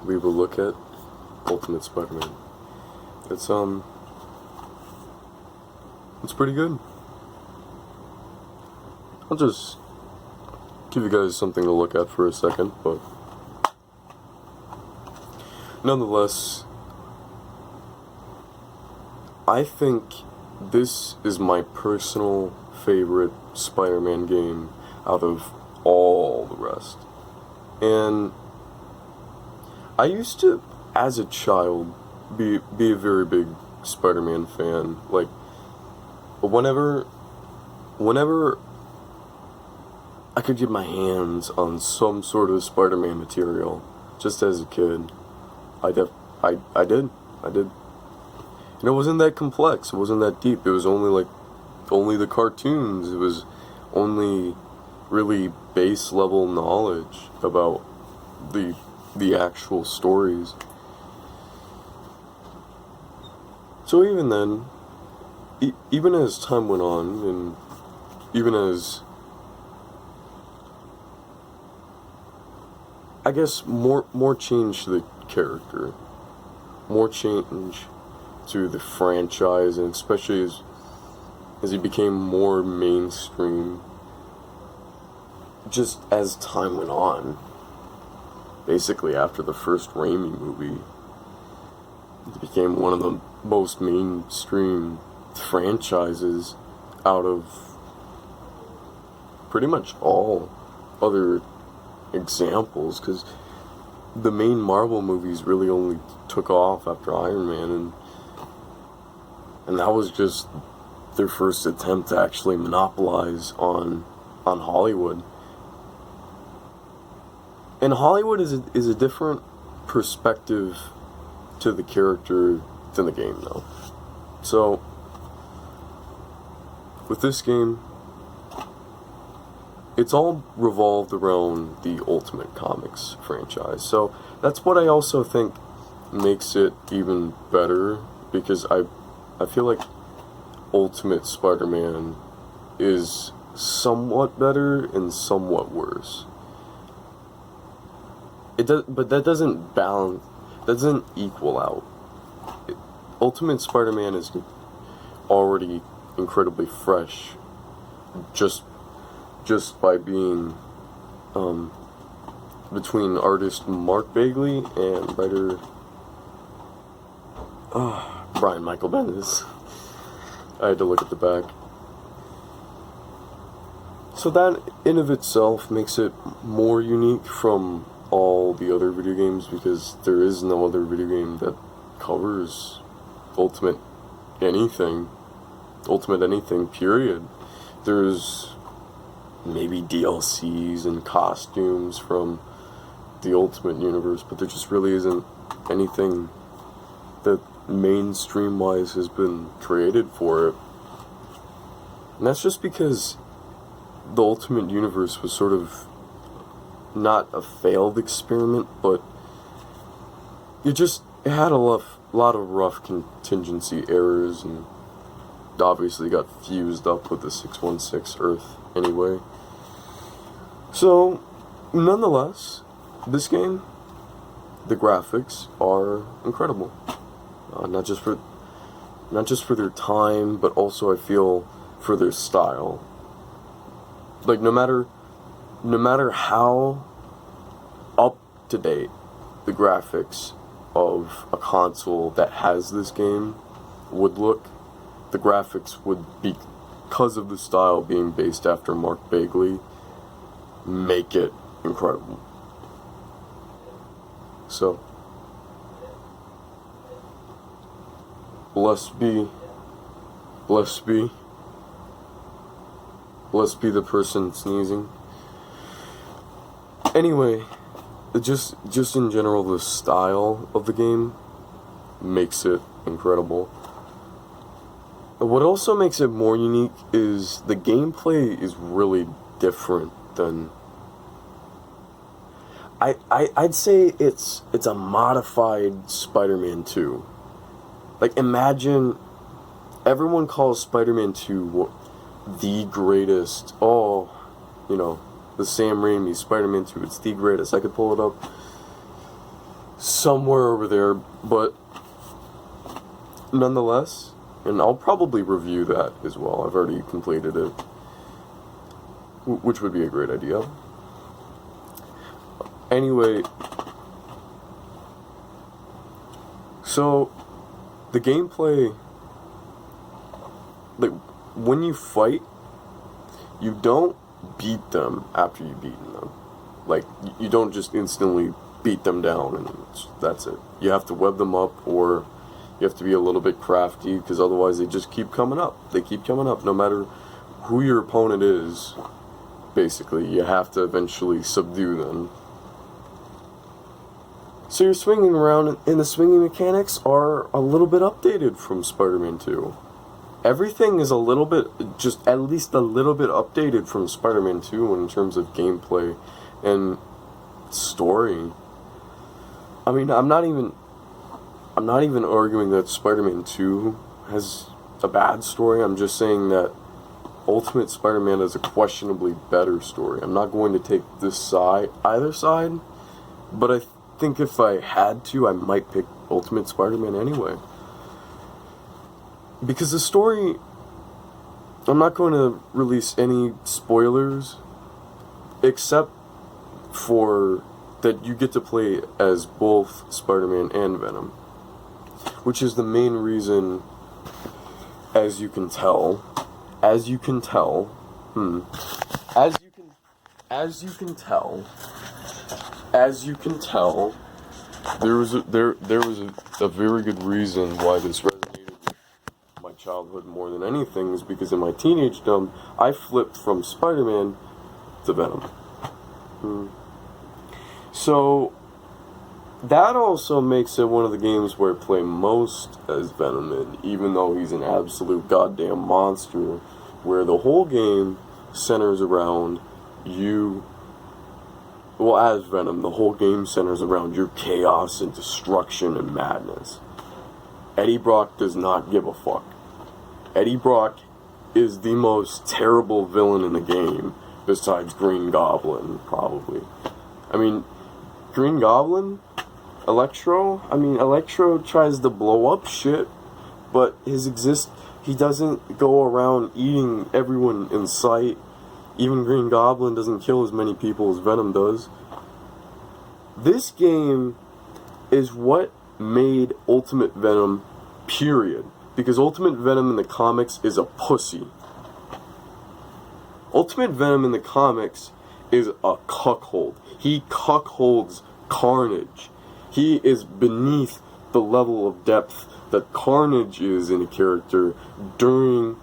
we will look at Ultimate Spider-Man. It's pretty good. I'll just give you guys something to look at for a second, but nonetheless, I think this is my personal favorite Spider-Man game out of all the rest. And I used to, as a child, be a very big Spider-Man fan. Like, whenever I could get my hands on some sort of Spider-Man material, just as a kid, I did. And it wasn't that complex, it wasn't that deep, it was only the cartoons, it was only really base level knowledge about the actual stories. So even then, even as time went on, and even as, I guess, more change to the character, more change to the franchise, and especially as he became more mainstream, just as time went on, basically after the first Raimi movie, it became one of the most mainstream franchises out of pretty much all other examples, because the main Marvel movies really only took off after Iron Man, and that was just their first attempt to actually monopolize on Hollywood. And Hollywood is a different perspective to the character than the game, though. So with this game, it's all revolved around the Ultimate Comics franchise. So that's what I also think makes it even better, because I feel like Ultimate Spider-Man is somewhat better and somewhat worse. But that doesn't balance, that doesn't equal out. Ultimate Spider-Man is already incredibly fresh, just by being between artist Mark Bagley and writer Brian Michael Bendis. I had to look at the back. So that in of itself makes it more unique from all the other video games, because there is no other video game that covers Ultimate anything, period. There's maybe DLCs and costumes from the Ultimate Universe, but there just really isn't anything that mainstream-wise has been created for it. And that's just because the Ultimate Universe was sort of not a failed experiment, but it had a lot of rough contingency errors, and obviously got fused up with the 616 Earth anyway. So, nonetheless, this game, the graphics are incredible. Not just for their time, but also I feel for their style. Like, no matter how up to date the graphics of a console that has this game would look, the graphics would be, because of the style being based after Mark Bagley, make it incredible. So, blessed be the person sneezing. Anyway, just in general, the style of the game makes it incredible. What also makes it more unique is the gameplay is really different than... I'd say it's a modified Spider-Man 2. Like, imagine, everyone calls Spider-Man 2 the greatest. The Sam Raimi Spider-Man 2, it's the greatest. I could pull it up. somewhere over there, but nonetheless, and I'll probably review that as well. I've already completed it, which would be a great idea. Anyway, so the gameplay, like when you fight, you don't beat them after you've beaten them. Like, you don't just instantly beat them down and that's it. You have to web them up, or you have to be a little bit crafty, because otherwise they just keep coming up. They keep coming up no matter who your opponent is. Basically, you have to eventually subdue them. So you're swinging around, and the swinging mechanics are a little bit updated from Spider-Man 2. Everything is a little bit, just at least a little bit updated from Spider-Man 2 in terms of gameplay and story. I mean, I'm not even arguing that Spider-Man 2 has a bad story. I'm just saying that Ultimate Spider-Man has a questionably better story. I'm not going to take this side, either side, but I think if I had to, I might pick Ultimate Spider-Man anyway. Because the story, I'm not going to release any spoilers, except for that you get to play as both Spider-Man and Venom, which is the main reason, as you can tell, there was a very good reason why this resonated with my childhood more than anything, is because in my teenagedom I flipped from Spider-Man to Venom. So that also makes it one of the games where I play most as Venom, and even though he's an absolute goddamn monster, where the whole game centers around you. Well, as Venom, the whole game centers around your chaos and destruction and madness. Eddie Brock does not give a fuck. Eddie Brock is the most terrible villain in the game, besides Green Goblin, probably. I mean, Green Goblin, Electro tries to blow up shit, but he doesn't go around eating everyone in sight. Even Green Goblin doesn't kill as many people as Venom does. This game is what made Ultimate Venom, period. Because Ultimate Venom in the comics is a pussy. Ultimate Venom in the comics is a cuckold. He cuckolds Carnage. He is beneath the level of depth that Carnage is in a character during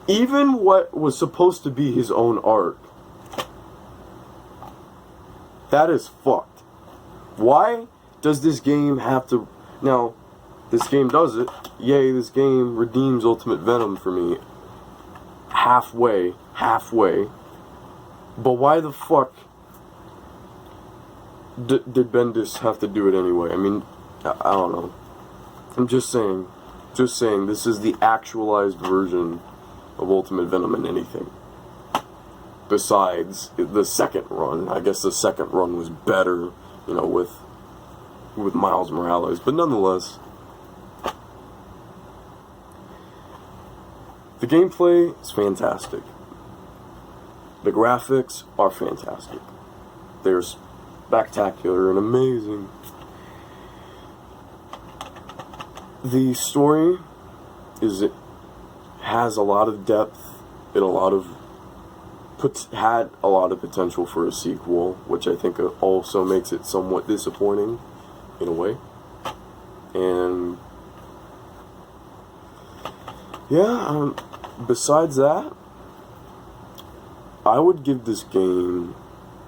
even what was supposed to be his own arc. That is fucked. Why does this game have to... Now, this game does it. Yay, this game redeems Ultimate Venom for me. Halfway. But why the fuck did Bendis have to do it anyway? I mean, I don't know. I'm just saying, this is the actualized version of Ultimate Venom in anything. Besides the second run. I guess the second run was better, with Miles Morales. But nonetheless, the gameplay is fantastic. The graphics are fantastic. They're spectacular and amazing. The story has a lot of depth. Had a lot of potential for a sequel, which I think also makes it somewhat disappointing in a way. And yeah, besides that, I would give this game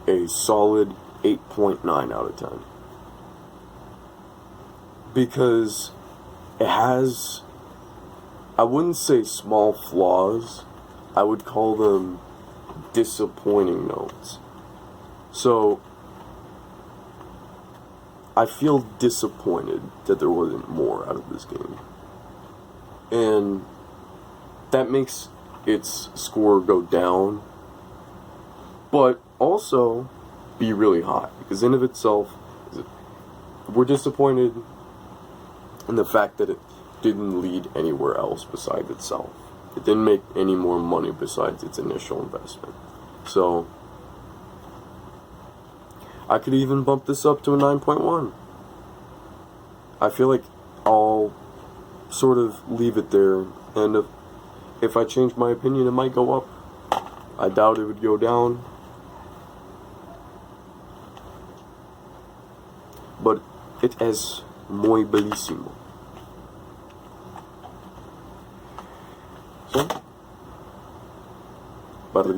a solid 8.9 out of 10. Because it has, I wouldn't say small flaws, I would call them disappointing notes. So, I feel disappointed that there wasn't more out of this game. And that makes its score go down, but also be really high, because in of itself, we're disappointed in the fact that it didn't lead anywhere else besides itself. It didn't make any more money besides its initial investment. So, I could even bump this up to a 9.1. I feel like I'll sort of leave it there, and if I change my opinion, it might go up. I doubt it would go down. But it es muy bellísimo. So, para